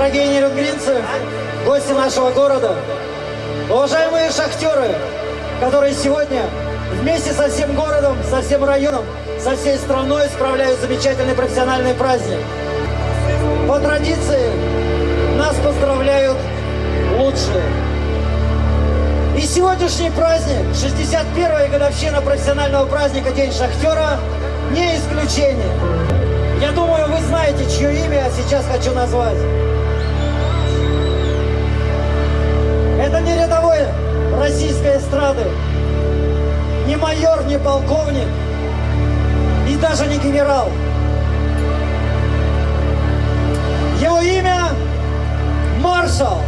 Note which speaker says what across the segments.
Speaker 1: дорогие нерюнгринцы, гости нашего города, уважаемые шахтеры, которые сегодня вместе со всем городом, со всем районом, со всей страной справляют замечательный профессиональный праздник. По традиции нас поздравляют лучшие. И сегодняшний праздник, 61-я годовщина профессионального праздника День шахтера, не исключение. Я думаю, вы знаете, чье имя я сейчас хочу назвать. Это не рядовой российской эстрады, не майор, не полковник и даже не генерал. Его имя маршал.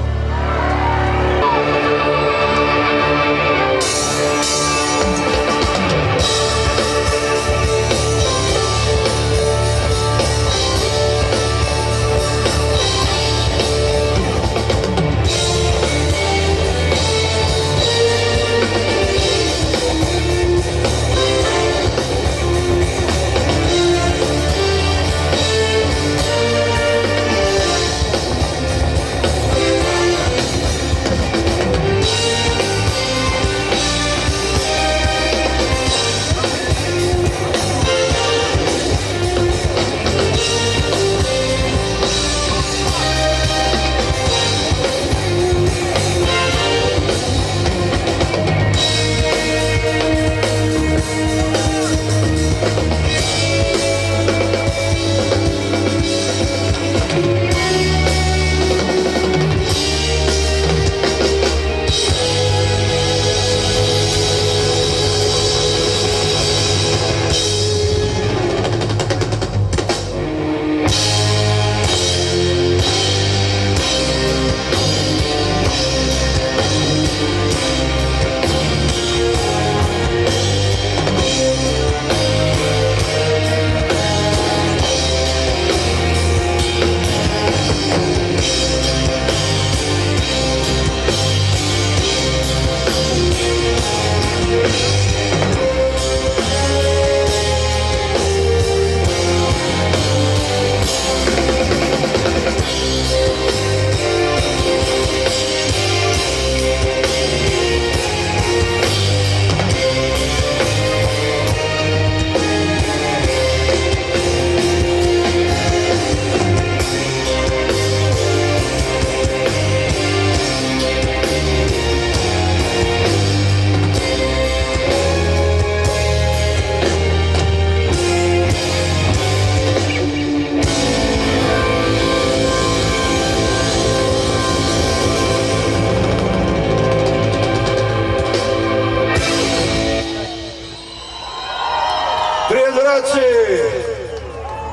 Speaker 2: Привет, братцы!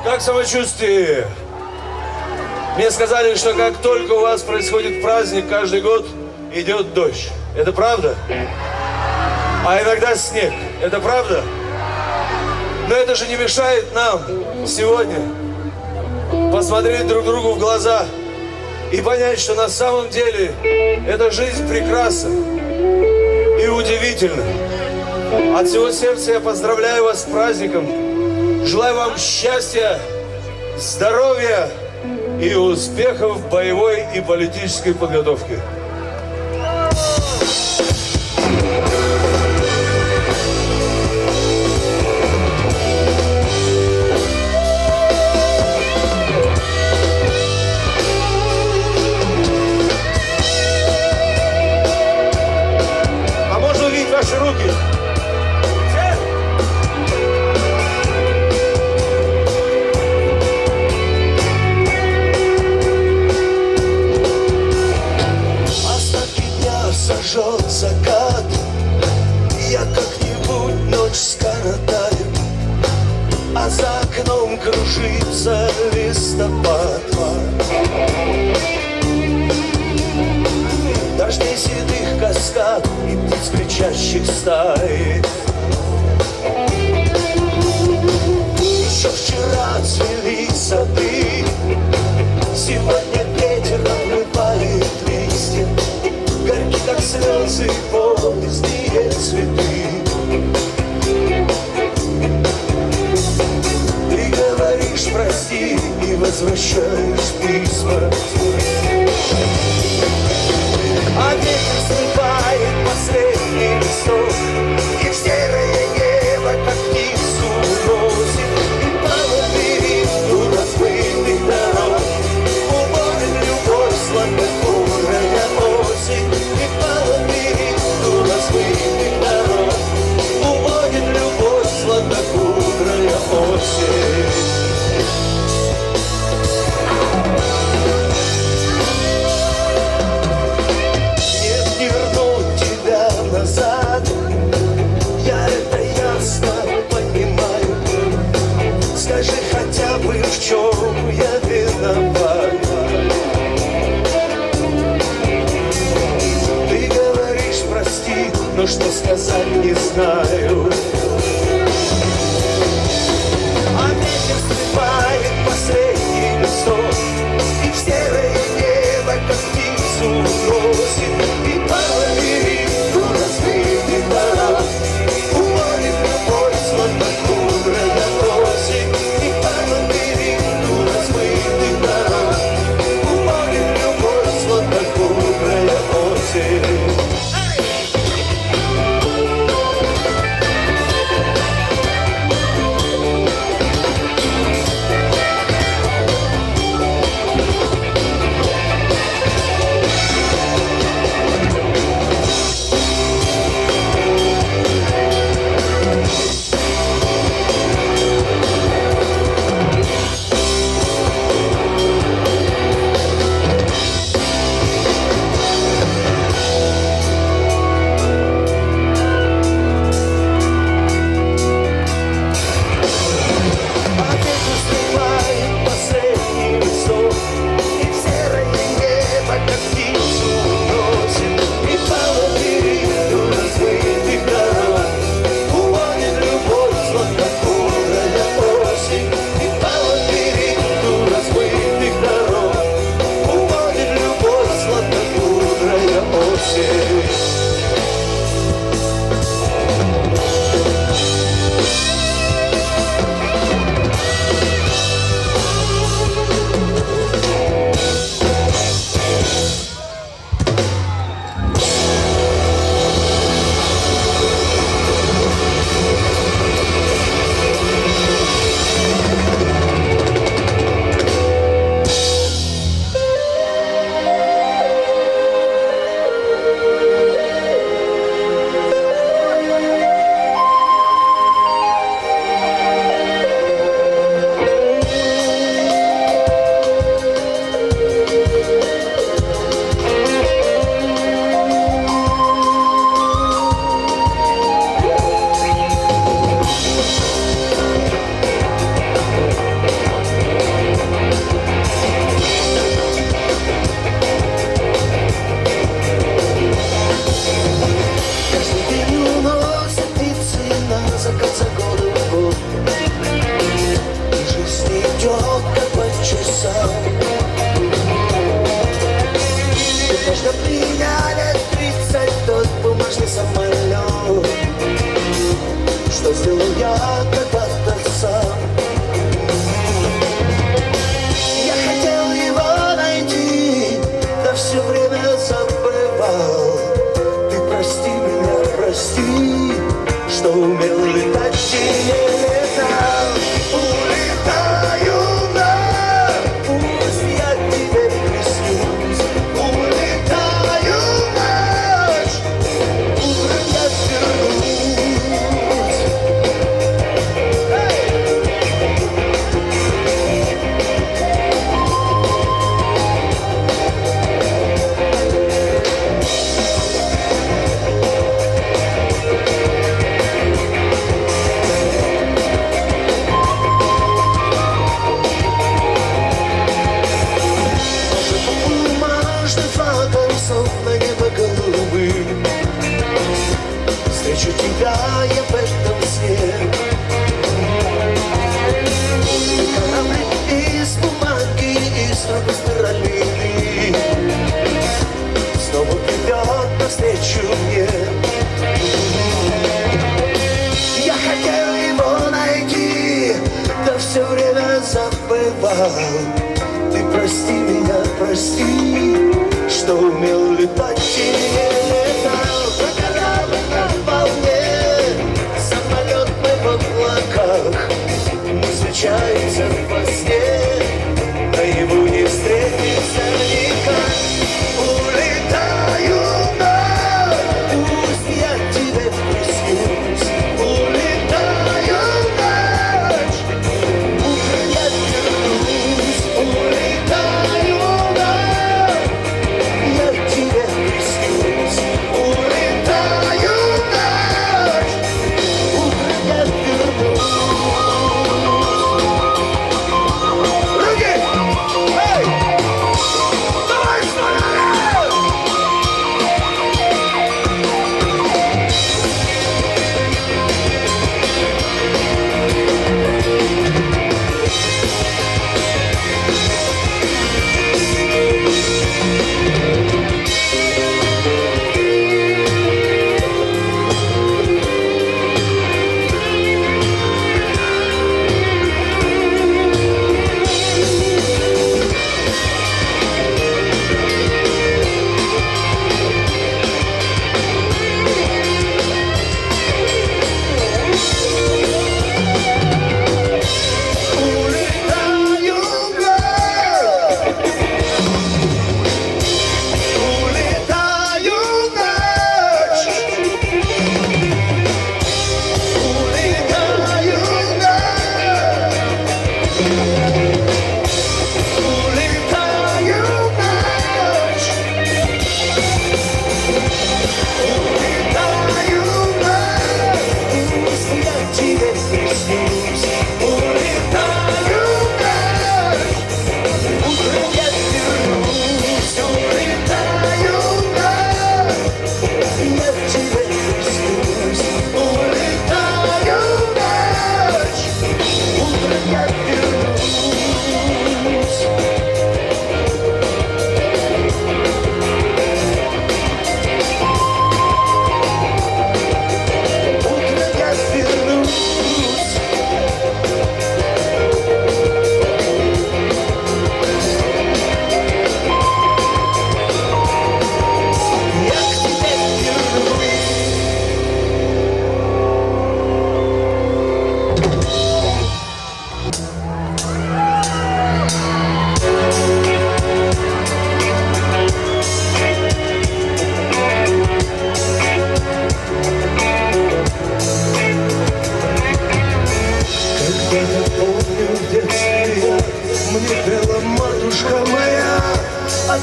Speaker 2: Как самочувствие? Мне сказали, что как только у вас происходит праздник, каждый год идет дождь. Это правда? А иногда снег. Это правда? Но это же не мешает нам сегодня посмотреть друг другу в глаза и понять, что на самом деле эта жизнь прекрасна и удивительна. От всего сердца я поздравляю вас с праздником. Желаю вам счастья, здоровья и успехов в боевой и политической подготовке. А можно увидеть ваши руки?
Speaker 3: Сожжет закат, я как-нибудь ночь скоротаю, а за окном кружится листопад. Дождей седых каскад и птиц кричащих стаи. Еще вчера цвели сады, сегодня ветер обрывает листья. Горьки, как слезы, поздние цветы. Ты говоришь прости и возвращаешь письма. но что сказать не знаю. А ветер срывает последний листок, и в серое небо как птицу уносит, и по лабиринту разбитых дорог уводит любовь сладкокурая осень, и по лабиринту разбитых дорог уводит любовь сладкокурая осень. Ты прости меня, прости, что умел летать и не летал. Про корабль на волне, самолет мы в облаках, не встречаются во сне, наяву не встретимся никак. Улетаю вновь, пусть я тебе приснюсь. Улетаю ночь, утро я вернусь. Улетаю ночь.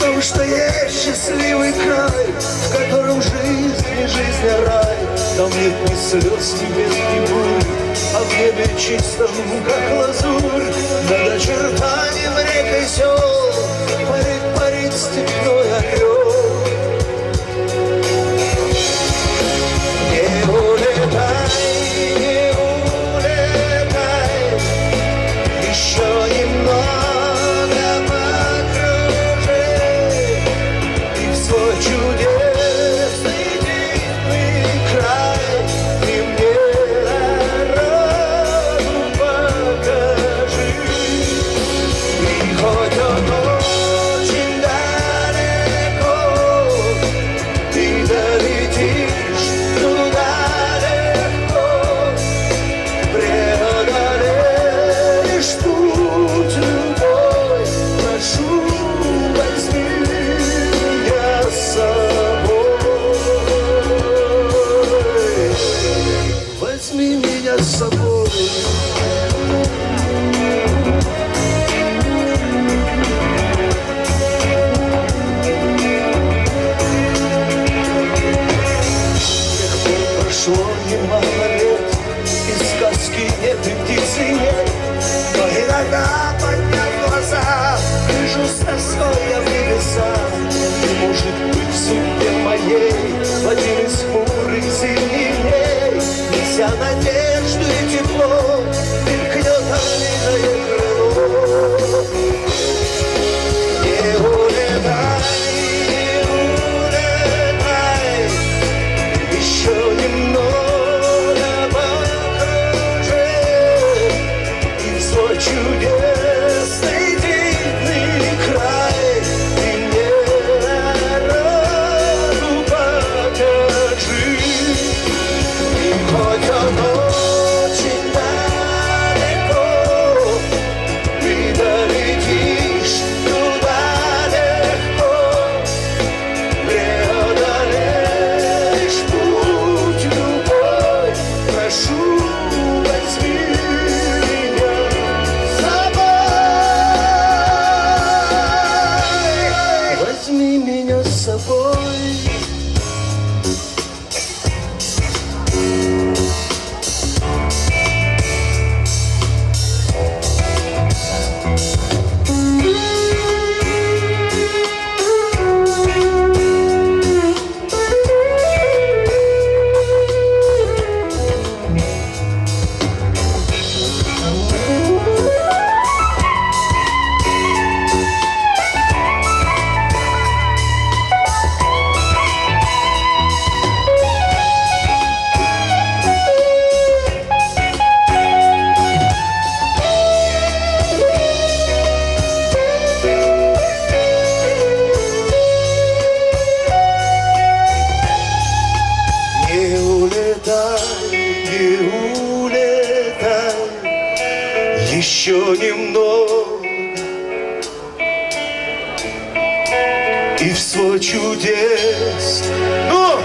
Speaker 3: том, что есть счастливый край, в котором жизнь и жизнь рай. Там нет ни слез, ни бед, ни бурь, а в небе чистом, как лазурь. Над очертанием рек и сел парит степной орел. Не улетай, еще немного покружи, и в свой чудесный дивный край ты мне дорогу покажи. И хоть он очень далеко, ты долетишь туда легко, преодолеешь путь любой. Прошу, возьми меня с собой, возьми меня с собой. Прошло немало лет, и сказки нет, и птицы нет. Но иногда, подняв глаза, вижу с тоской я в небеса. И может быть в судьбе моей в один из хмурых зимних дней, неся надежду и тепло, мелькнет орлиное крыло. Не улетай, еще немного покружи, и в свой чудесный дивный край ты мне дорогу покажи. И хоть он очень далеко, ты долетишь туда легко, преодолеешь путь любой. Прошу, возьми меня с собой, возьми меня с собой. Не улетай, еще немного, и в свой чудес. Ну!